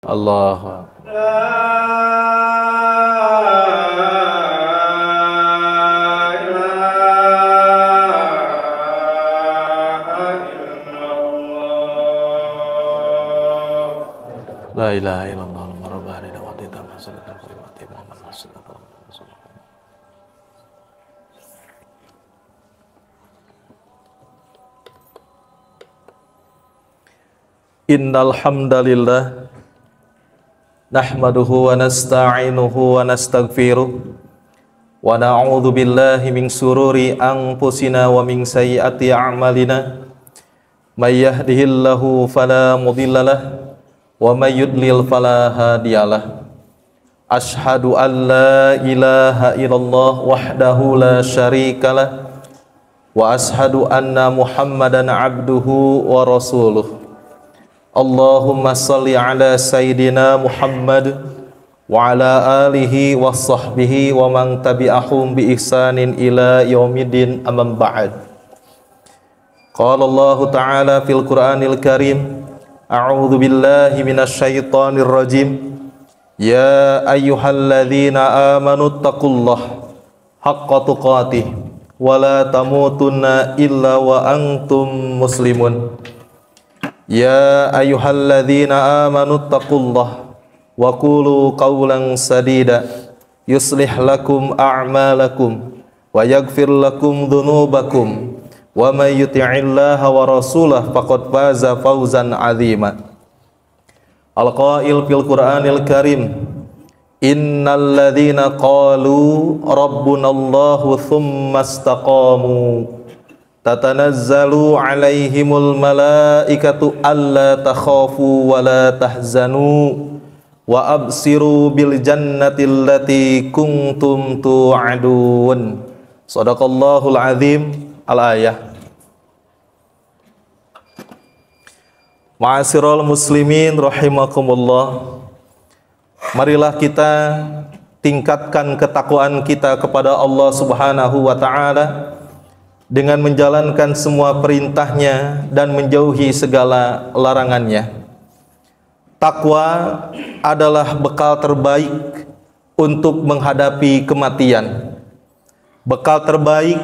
Allahu Akbar. La ilaha illallah Muhammadur Rasulullah. Innal hamdalillah nahmaduhu wa nasta'inuhu wa nastaghfiruh wa na'udzu billahi min sururi anfusina wa min sayyiati a'malina may yahdihillahu fala mudhillalah wa may yudlil fala hadiyalah. Asyhadu an la ilaha illallah wahdahu la syarikalah wa asyhadu anna Muhammadan abduhu wa rasuluh. Allahumma salli ala Sayyidina Muhammad wa ala alihi wa sahbihi wa man tabi'ahum bi ihsanin ila yaumiddin, amma ba'd. Qala Allah Ta'ala fil Qur'anil Karim, a'udzu billahi minasy syaithanir rajim. Ya ayyuhalladzina amanu taqullaha haqqa tuqatih wa la tamutunna illa wa antum muslimun. Ya ayyuhalladzina amanu taqullaha wa qulu qawlan sadida yuslih lakum a'malakum wa yaghfir lakum dhunubakum wa may yuti'illaha wa rasulahu faqad faza fawzan 'azima. Al-qail fil Qur'anil Karim, innal ladzina qalu rabbunallahu tsumma istaqamu tatanazzalu alaihimul malaikatu alla takhafu wa la tahzanu wa absiru bil jannati allati kuntum tu'adun. Shadaqallahul azim. Al-ayah. Ma'asyiral muslimin rahimakumullah, marilah kita tingkatkan ketakwaan kita kepada Allah Subhanahu wa ta'ala dengan menjalankan semua perintahnya dan menjauhi segala larangannya. Takwa adalah bekal terbaik untuk menghadapi kematian, bekal terbaik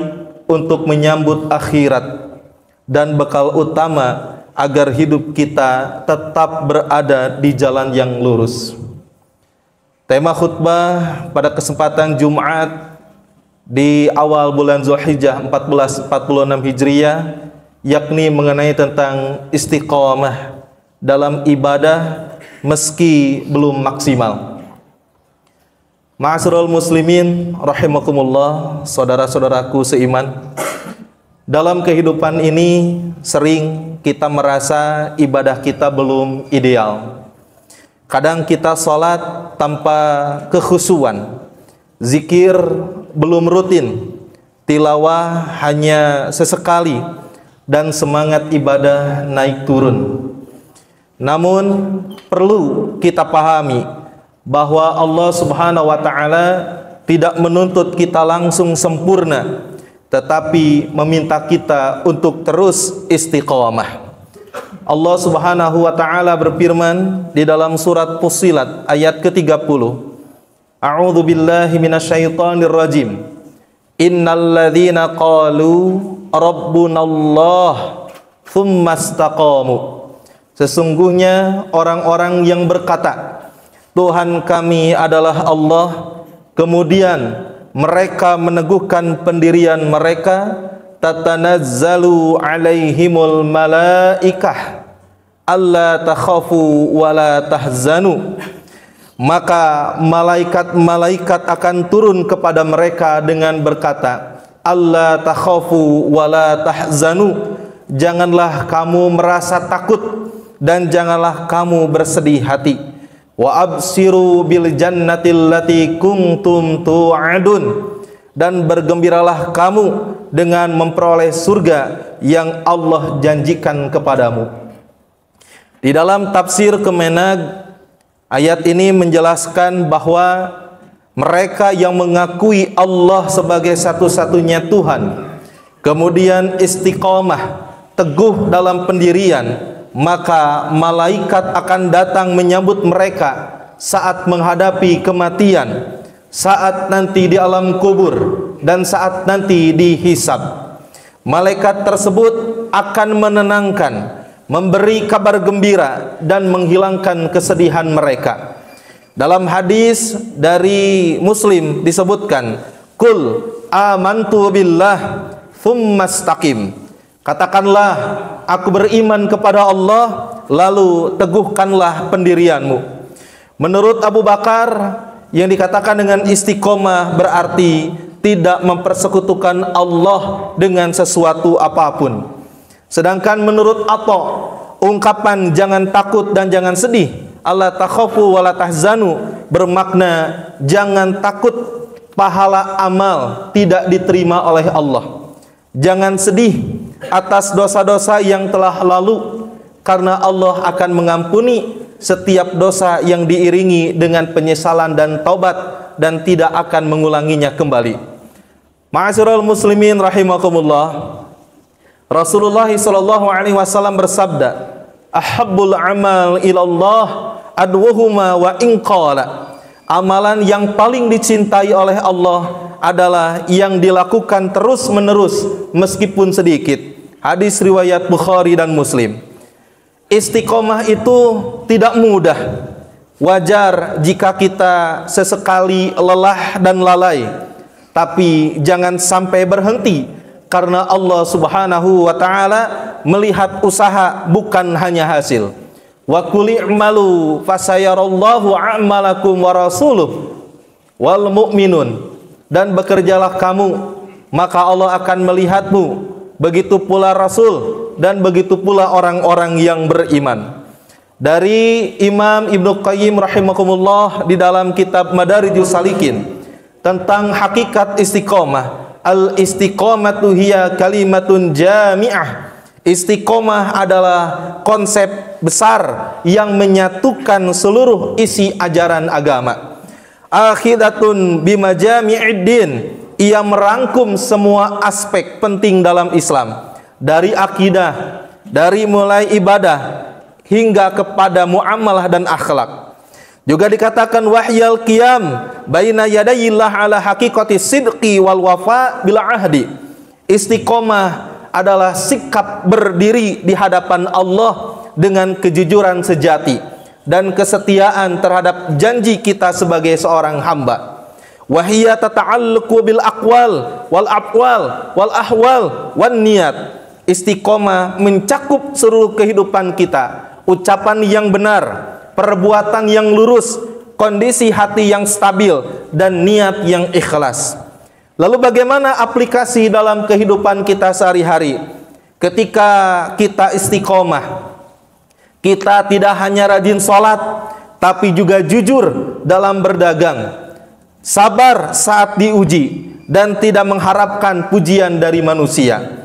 untuk menyambut akhirat, dan bekal utama agar hidup kita tetap berada di jalan yang lurus. Tema khutbah pada kesempatan Jumat di awal bulan Zulhijjah 1446 Hijriah yakni mengenai tentang istiqamah dalam ibadah meski belum maksimal. Ma'asyiral muslimin rahimakumullah, saudara-saudaraku seiman, dalam kehidupan ini sering kita merasa ibadah kita belum ideal. Kadang kita sholat tanpa kekhusyuan, zikir belum rutin, tilawah hanya sesekali, dan semangat ibadah naik turun. Namun perlu kita pahami bahwa Allah Subhanahu wa ta'ala tidak menuntut kita langsung sempurna, tetapi meminta kita untuk terus istiqamah. Allah Subhanahu wa ta'ala berfirman di dalam surat Fussilat ayat ke-30, a'udzu billahi minasyaitonir rajim. Innal ladzina qalu rabbunallah tsumma istaqamu. Sesungguhnya orang-orang yang berkata, Tuhan kami adalah Allah, kemudian mereka meneguhkan pendirian mereka, tatanazzalu alaihimul malaikah alla takhafu wa la tahzanu. Maka malaikat-malaikat akan turun kepada mereka dengan berkata, alla takhafu wa la tahzanu. Janganlah kamu merasa takut dan janganlah kamu bersedih hati. Wa absiru bil jannati allati kuntum tu'adun. Dan bergembiralah kamu dengan memperoleh surga yang Allah janjikan kepadamu. Di dalam tafsir Kemenag, ayat ini menjelaskan bahwa mereka yang mengakui Allah sebagai satu-satunya Tuhan, kemudian istiqamah, teguh dalam pendirian, maka malaikat akan datang menyambut mereka saat menghadapi kematian, saat nanti di alam kubur, dan saat nanti dihisab. Malaikat tersebut akan menenangkan, memberi kabar gembira, dan menghilangkan kesedihan mereka. Dalam hadis dari Muslim disebutkan, "Qul amantu billah tsumma istaqim." Katakanlah, aku beriman kepada Allah, lalu teguhkanlah pendirianmu. Menurut Abu Bakar, yang dikatakan dengan istiqomah berarti tidak mempersekutukan Allah dengan sesuatu apapun. Sedangkan menurut Atha, ungkapan jangan takut dan jangan sedih, alla takhafu wa la tahzanu, bermakna jangan takut pahala amal tidak diterima oleh Allah. Jangan sedih atas dosa-dosa yang telah lalu, karena Allah akan mengampuni setiap dosa yang diiringi dengan penyesalan dan taubat, dan tidak akan mengulanginya kembali. Ma'asyiral muslimin rahimakumullah, Rasulullah sallallahu alaihi wasallam bersabda, "Ahabbul amal ilallah adwuhuma wa in qala." Amalan yang paling dicintai oleh Allah adalah yang dilakukan terus-menerus meskipun sedikit. Hadis riwayat Bukhari dan Muslim. Istiqomah itu tidak mudah. Wajar jika kita sesekali lelah dan lalai, tapi jangan sampai berhenti, karena Allah Subhanahu wa taala melihat usaha bukan hanya hasil. Wa qul i'malu fasayarallahu a'malakum wa rasuluh wal mu'minun, dan bekerjalah kamu, maka Allah akan melihatmu, begitu pula Rasul, dan begitu pula orang-orang yang beriman. Dari Imam Ibnu Qayyim rahimakumullah di dalam kitab Madarijus Salikin tentang hakikat istiqomah, al-istiqomatu hiya kalimatun jami'ah. Istiqomah adalah konsep besar yang menyatukan seluruh isi ajaran agama. Akhidatun bimajami'iddin, ia merangkum semua aspek penting dalam Islam, dari akidah, dari mulai ibadah hingga kepada muamalah dan akhlak. Juga dikatakan wahyal qiyam baina yadayillah ala haqiqati sidqi wal wafa bil ahdi. Istiqomah adalah sikap berdiri di hadapan Allah dengan kejujuran sejati dan kesetiaan terhadap janji kita sebagai seorang hamba. Wahiyya tata'allaqu bil aqwal wal aqwal wal ahwal wan niyat. Istiqomah mencakup seluruh kehidupan kita, ucapan yang benar, perbuatan yang lurus, kondisi hati yang stabil, dan niat yang ikhlas. Lalu bagaimana aplikasi dalam kehidupan kita sehari-hari? Ketika kita istiqomah, kita tidak hanya rajin sholat, tapi juga jujur dalam berdagang, sabar saat diuji, dan tidak mengharapkan pujian dari manusia.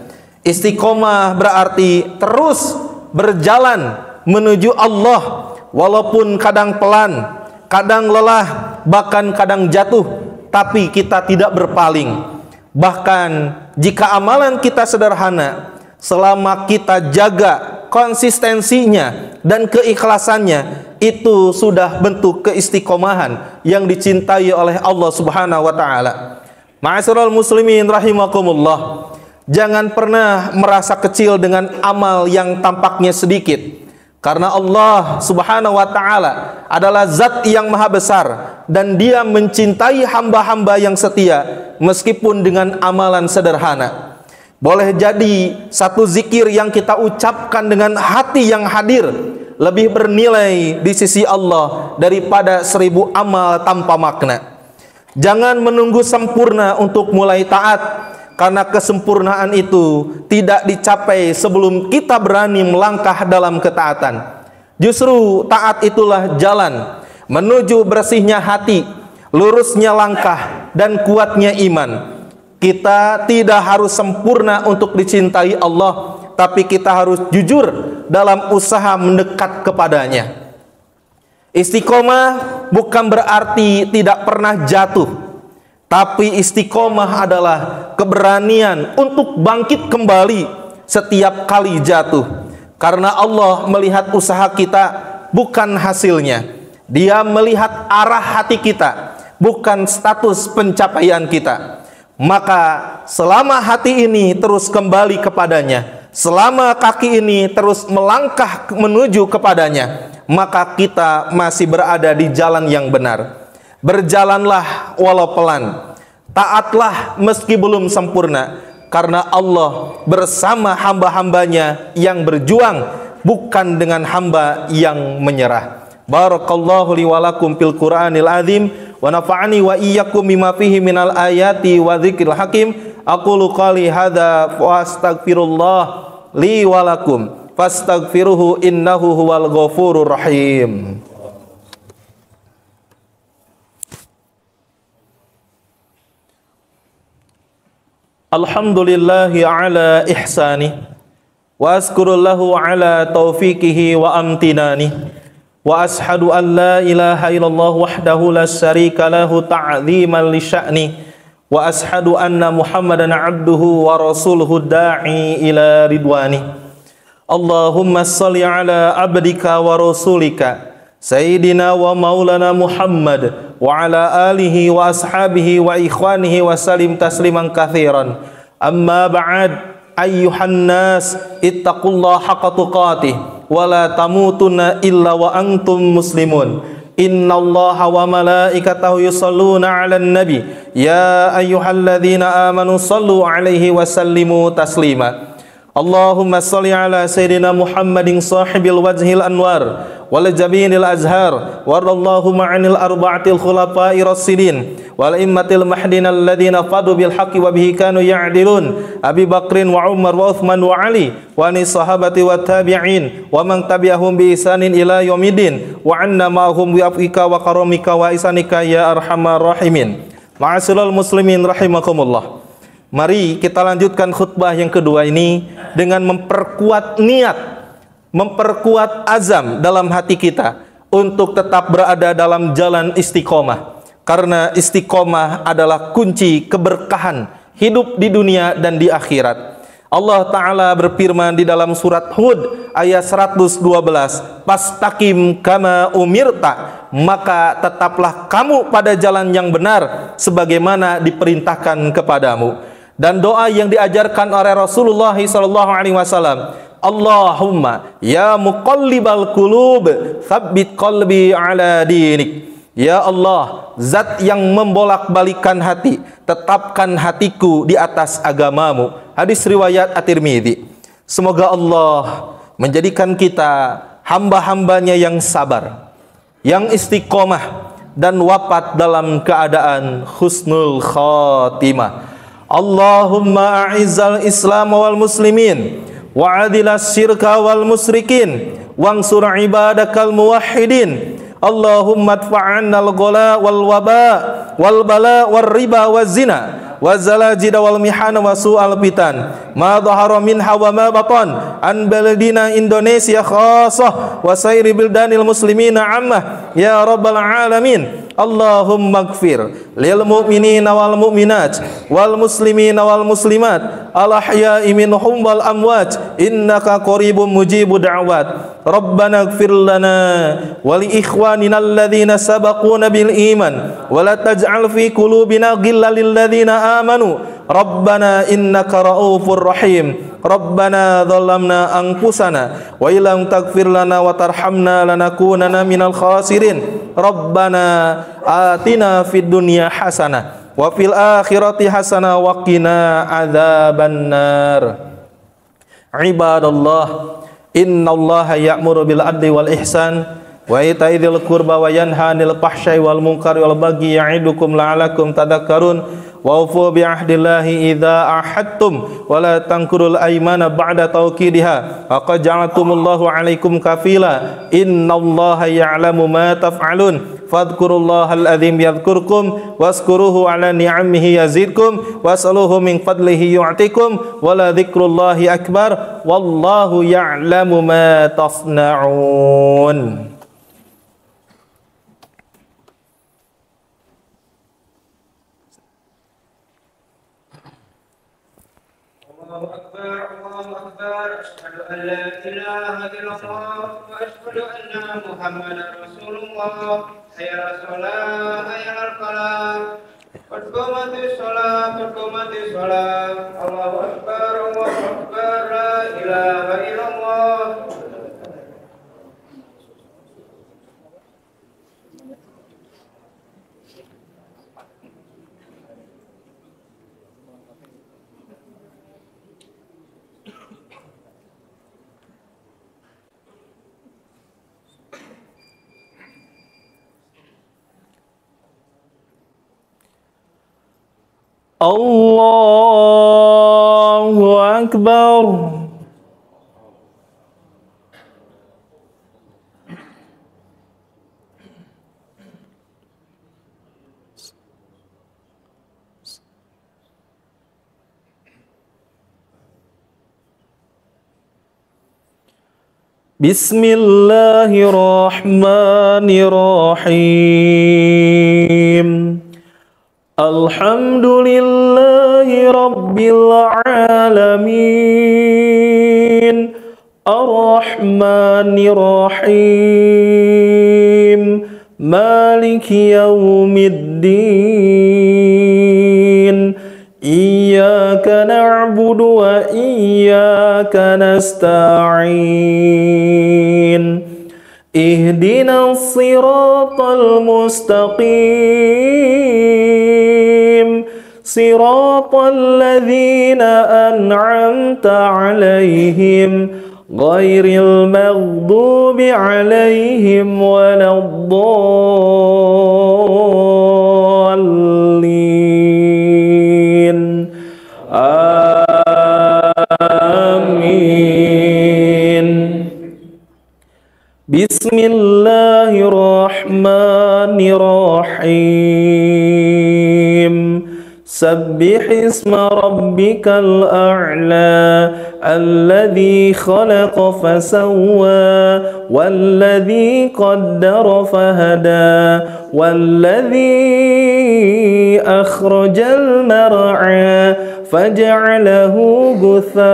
Istiqomah berarti terus berjalan menuju Allah, walaupun kadang pelan, kadang lelah, bahkan kadang jatuh, tapi kita tidak berpaling. Bahkan jika amalan kita sederhana, selama kita jaga konsistensinya dan keikhlasannya, itu sudah bentuk keistiqomahan yang dicintai oleh Allah Subhanahu wa taala. Ma'asyiral muslimin rahimakumullah, jangan pernah merasa kecil dengan amal yang tampaknya sedikit, karena Allah Subhanahu wa ta'ala adalah zat yang maha besar, dan dia mencintai hamba-hamba yang setia meskipun dengan amalan sederhana. Boleh jadi satu zikir yang kita ucapkan dengan hati yang hadir lebih bernilai di sisi Allah daripada 1000 amal tanpa makna. Jangan menunggu sempurna untuk mulai taat, karena kesempurnaan itu tidak dicapai sebelum kita berani melangkah dalam ketaatan. Justru taat itulah jalan menuju bersihnya hati, lurusnya langkah, dan kuatnya iman. Kita tidak harus sempurna untuk dicintai Allah, tapi kita harus jujur dalam usaha mendekat kepadanya. Istiqomah bukan berarti tidak pernah jatuh, tapi istiqomah adalah keberanian untuk bangkit kembali setiap kali jatuh. Karena Allah melihat usaha kita, bukan hasilnya. Dia melihat arah hati kita, bukan status pencapaian kita. Maka selama hati ini terus kembali kepadanya, selama kaki ini terus melangkah menuju kepadanya, maka kita masih berada di jalan yang benar. Berjalanlah walau pelan, taatlah meski belum sempurna, karena Allah bersama hamba-hambanya yang berjuang, bukan dengan hamba yang menyerah. Barakallahu li wa lakum fil Qur'anil azim, wa nafa'ani wa iyyakum bima fihi minal ayati wa dzikril hakim. Aqulu qali hadza wa astaghfirullah li wa lakum fastaghfiruhu innahu huwal ghafurur rahim. Alhamdulillahi ala ihsani wa askurullahu ala taufiqihi wa amtinani wa ashadu an la ilaha illallah wahdahu la syarika lahu ta'ziman li sya'ni wa ashadu anna muhammadan abduhu wa rasuluhu da'i ila ridwani. Allahumma salli ala abdika wa rasulika Sayyidina wa maulana Muhammad wa ala alihi wa ashabihi wa ikhwanihi wa salim tasliman kathiran. Amma ba'd, ayyuhan nas ittaqullaha haqqa tuqatih wa la tamutunna illa wa antum muslimun. Innallaha wa malaikatahu yusalluna 'alan nabi ya ayyuhalladzina amanu sallu 'alaihi wa sallimu taslima. Allahumma salli ala sayyidina Muhammadin sahibil wajhil anwar wal jabinil azhar warallahu ma'anil arba'atil khulafa'ir rasyidin wal immatil mahdin alladhina fadu bil haqqi wa bihi kanu ya'dilun Abi Bakrin wa Umar wa Uthman wa Ali wa ani sahabati wa tabi'in wa man tabi'ahum bi ihsanin ila yaumidin wa anna ma'hum bi afika wa karamika wa isanika ya arhamar rahimin. Ma'asyiral muslimin rahimakumullah. Mari kita lanjutkan khutbah yang kedua ini dengan memperkuat niat, memperkuat azam dalam hati kita untuk tetap berada dalam jalan istiqomah. Karena istiqomah adalah kunci keberkahan hidup di dunia dan di akhirat. Allah Ta'ala berfirman di dalam surat Hud ayat 112, Pastaqim kama umirta, maka tetaplah kamu pada jalan yang benar sebagaimana diperintahkan kepadamu. Dan doa yang diajarkan oleh Rasulullah SAW, Allahumma ya muqallibal qulub tsabbit qalbi ala dinik. Ya Allah, zat yang membolak-balikan hati, tetapkan hatiku di atas agamamu. Hadis riwayat At-Tirmidzi. Semoga Allah menjadikan kita hamba-hambanya yang sabar, yang istiqomah, dan wafat dalam keadaan husnul khatimah. Allahumma a'izzal islam wal muslimin wa adilas syirka wal musyrikin wansur ibadakal muwahhidin. Allahumma adfa'anna al-ghala wal waba wal bala wal riba wal zina wa zalajida wal mihana wa su'al fitan ma dhahara minha wa ma batan an baladina Indonesia khassah wa sairi bildanil muslimina ammah ya rabbal alamin. Allahumma gfir lil mu'minina wal mu'minat wal muslimina wal muslimat al ahya'i minhum wal amwat innaka qaribun mujibud da'wat. Rabbana gfir lana wa li ikhwanina alladhina sabaquna bil iman wa la taj'al fi qulubina ghillan lil ladzina amanu Rabbana innaka ra'ufur rahim. Rabbana dhalamna anfusana wa illam taghfir lana wa tarhamna lanakunanna minal khasirin. Rabbana atina fid dunya hasanah wa fil akhirati hasanah wa qina adzabannar. Ibadallah, innallaha ya'muru bil adli wal ihsan wa ita'i dzil qurba wa yanha 'anil fahsya'i wal munkari wal baghi ya'idukum la'alakum tadhakkarun. Waufu bi ahdillahi idza ahadtum wa la tanqurul aymana ba'da tawkidiha wa qad ja'altumullahu 'alaikum kafila innallaha ya'lamu ma taf'alun fadhkurullahal azim yadhkurkum waskuruhu 'ala ni'amihi yazidkum was'aluhu min fadlihi yu'tikum wa la dzikrullahi akbar wallahu ya'lamu ma tasna'un. الله أكبر أشهد أن لا إله illallah wa asyhadu anna Muhammadar Rasulullah. Hayya 'alas shalah, hayya 'alal falah. Qad qamatis shalah. Allahu akbar, la ilaha illallah. Allahu Akbar. Bismillahirrahmanirrahim. Alhamdulillahi Rabbil Alamin. Ar-Rahmanir-Rahim. Maliki Yawmiddin. Iyyaka na'budu wa iyyaka nasta'in. Ihdinas siratal mustaqim. Siratal ladzina an'amta 'alaihim ghairil maghdubi 'alaihim waladdallin. Amin. Bismillahirrahmanirrahim. Sabbih isma rabbikal a'la. Alladhi khalaqa fasawwa, walladhi qaddara fahada, walladhi akhrajal mar'a faja'alahu gutha'an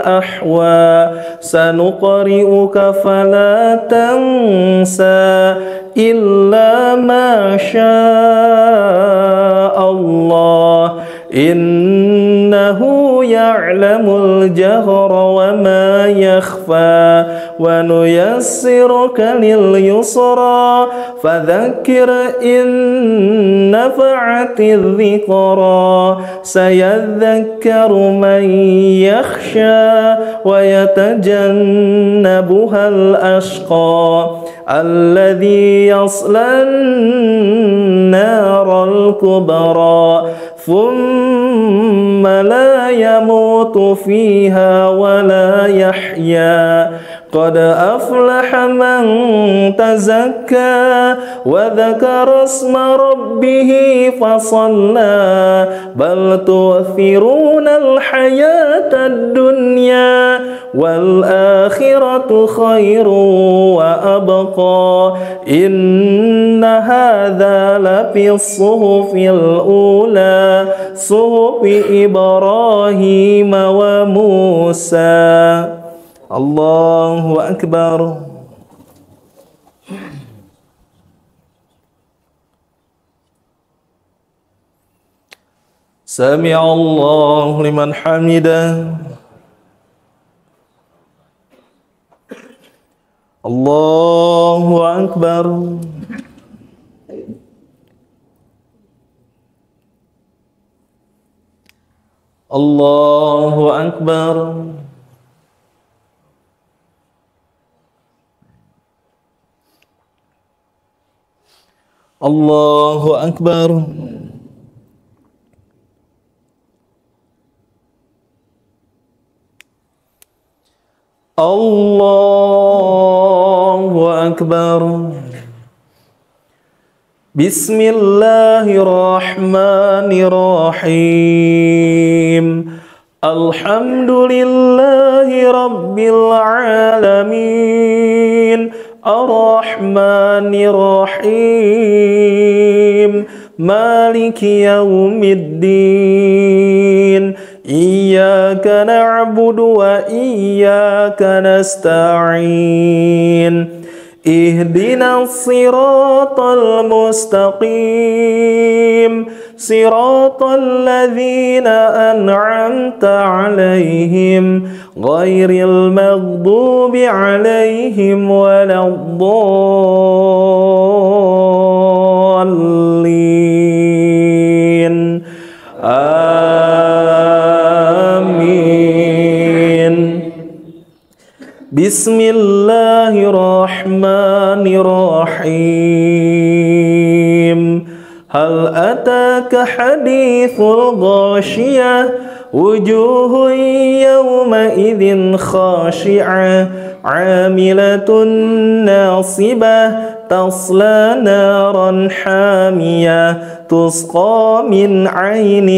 ahwa. Sanuqri'uka fala tansa illa ma syaa Allah. Innahu ya'lamul jahra wa ma yakhfa. Wa nuyassiruka lil yusra fadhakkir in nafa'ati dhikra. Sayadhakkaru man yakhsha wa yatajannabuha al-ashqa alladhi yaslan naral kubra thumma la yamutu fiha wa la yahya. Qad aflaha man tazakka wa dhakara isma rabbih fasalla. Bal tu'thiruna al-hayata ad-dunya wal akhiratu khairun wa abqa. Inna hadha lafi as-suhufil ula, suhufi Ibrahim wa Musa. Allahu Akbar. Sami'allahu liman hamidah. Allahu Akbar. Allahu Akbar. Allahu Akbar. Allahu Akbar. Bismillahirrahmanirrahim. Alhamdulillahi Rabbil Alamin. Ar-Rahmanir-Rahim. Maliki Yawmiddin. Iyyaka إياك نعبد وإياك نستعين اهدنا الصراط المستقيم صراط الذين أنعمت عليهم غير المغضوب عليهم ولا الضالين آمين. بسم الله الرحمن الرحيم. هل أتاك حديث الغاشية وجوه يومئذ خاشعة عاملة ناصبة تصلى نارا حامية تسقى من عين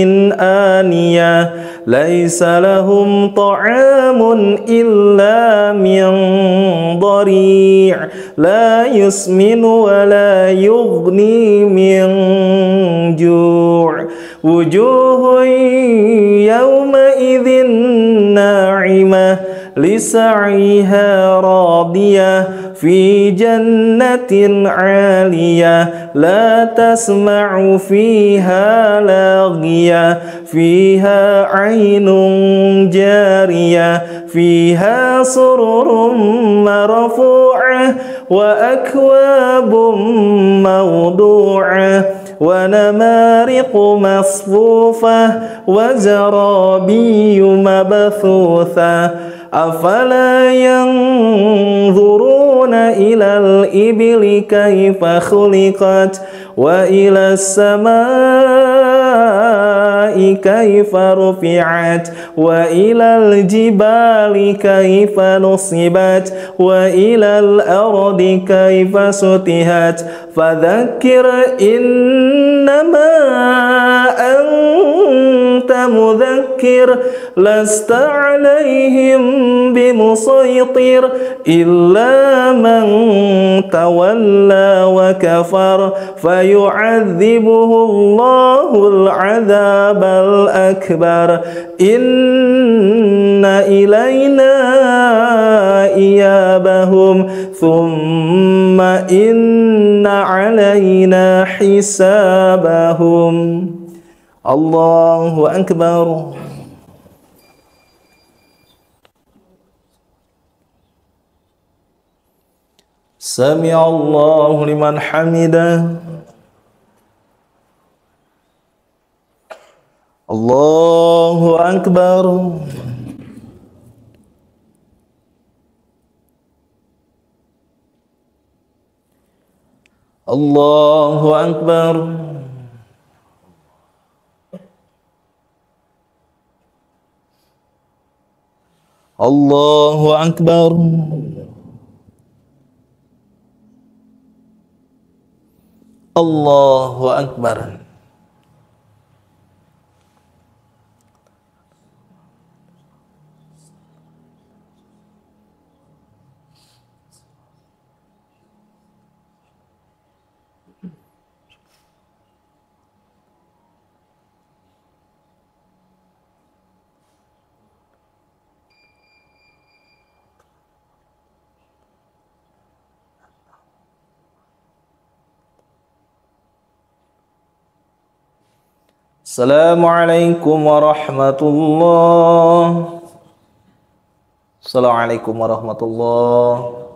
آنية ليس لهم طعام إلا من ضريع لا يسمن ولا يغني من جوع وجوه يومئذ ناعمة لسعيها راضية في جنة عالية لا تسمع فيها لاغية فيها عين جارية فيها سرر مرفوعة وأكواب موضوعة ونمارق مصفوفة وزرابي مبثوثة أفلا ينظرون إلى الإبل كيف خلقت وإلى السماء كيف رفعت وإلى الجبال كيف نصبت وإلى الأرض كيف سطحت فذكر إنما أنت مذكر لست عليهم بمسيطر إلا من تولى وكفر فيعذبه الله العذاب الأكبر إن إلينا إيابهم ثم إن علينا حسابهم. الله أكبر. سمع الله لمن حمده. الله أكبر. الله أكبر. الله أكبر. الله أكبر. Assalamualaikum warahmatullahi wabarakatuh. Assalamualaikum warahmatullahi